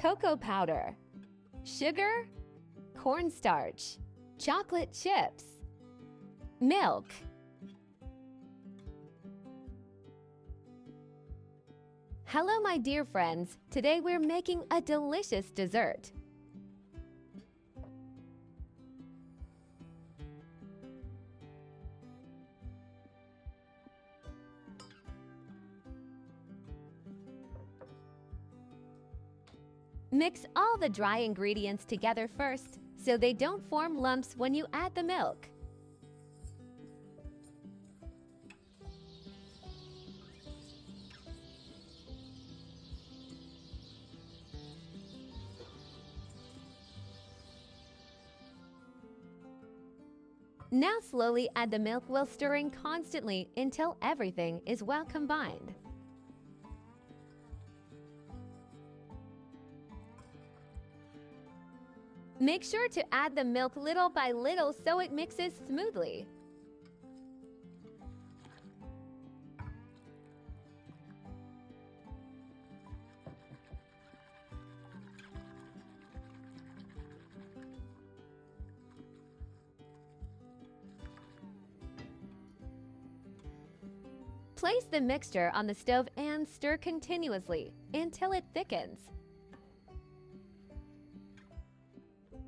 cocoa powder, sugar, cornstarch, chocolate chips, milk. Hello, my dear friends. Today we're making a delicious dessert. Mix all the dry ingredients together first, so they don't form lumps when you add the milk. Now slowly add the milk while stirring constantly until everything is well combined. Make sure to add the milk little by little so it mixes smoothly. Place the mixture on the stove and stir continuously until it thickens.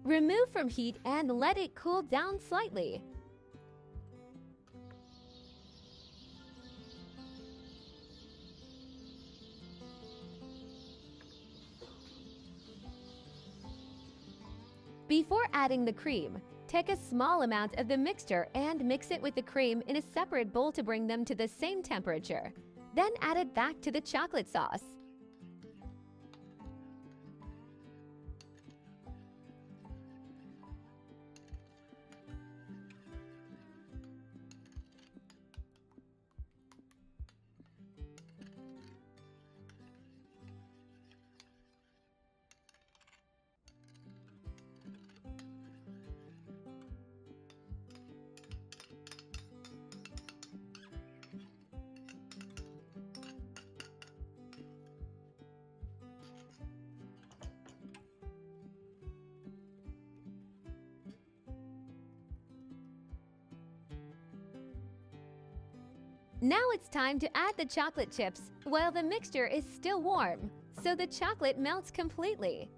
Remove from heat and let it cool down slightly. Before adding the cream, take a small amount of the mixture and mix it with the cream in a separate bowl to bring them to the same temperature. Then add it back to the chocolate sauce. Now it's time to add the chocolate chips while the mixture is still warm, so the chocolate melts completely.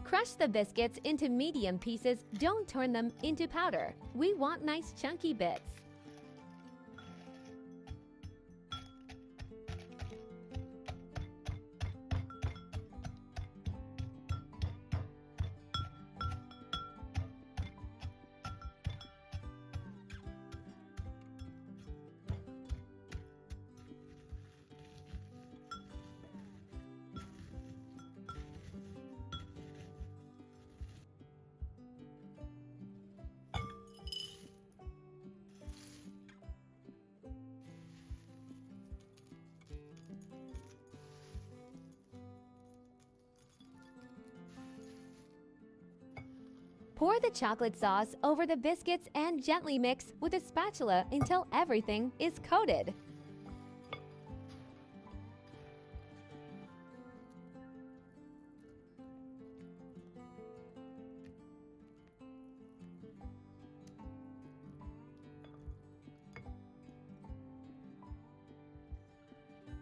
Crush the biscuits into medium pieces, don't turn them into powder. We want nice chunky bits. Pour the chocolate sauce over the biscuits and gently mix with a spatula until everything is coated.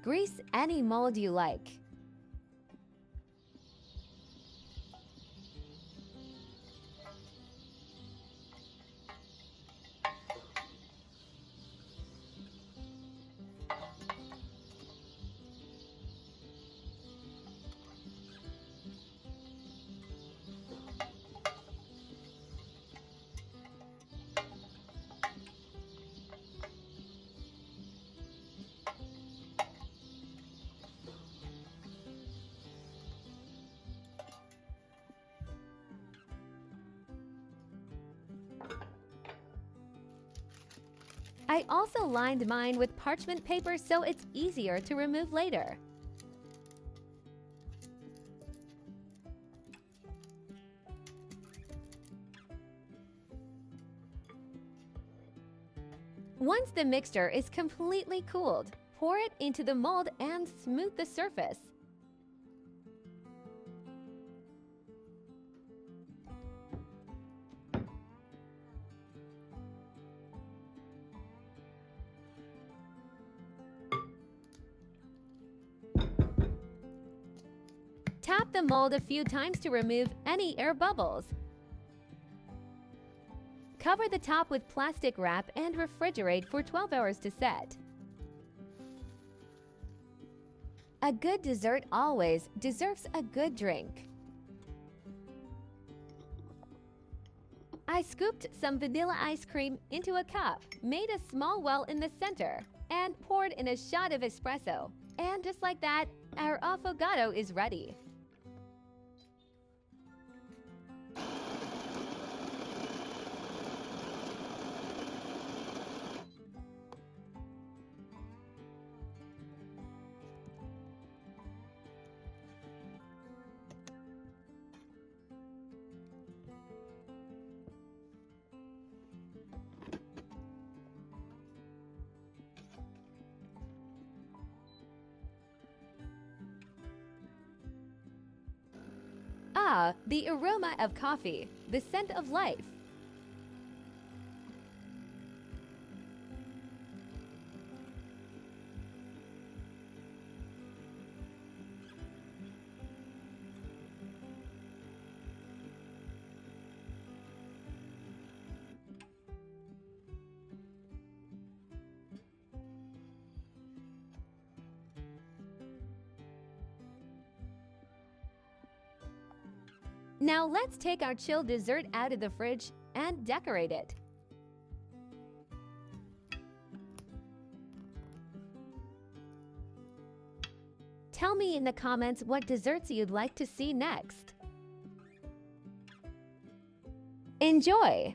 Grease any mold you like. I also lined mine with parchment paper so it's easier to remove later. Once the mixture is completely cooled, pour it into the mold and smooth the surface. Tap the mold a few times to remove any air bubbles. Cover the top with plastic wrap and refrigerate for 12 hours to set. A good dessert always deserves a good drink. I scooped some vanilla ice cream into a cup, made a small well in the center, and poured in a shot of espresso. And just like that, our affogato is ready. Ah, the aroma of coffee, the scent of life. Now let's take our chilled dessert out of the fridge and decorate it. Tell me in the comments what desserts you'd like to see next. Enjoy!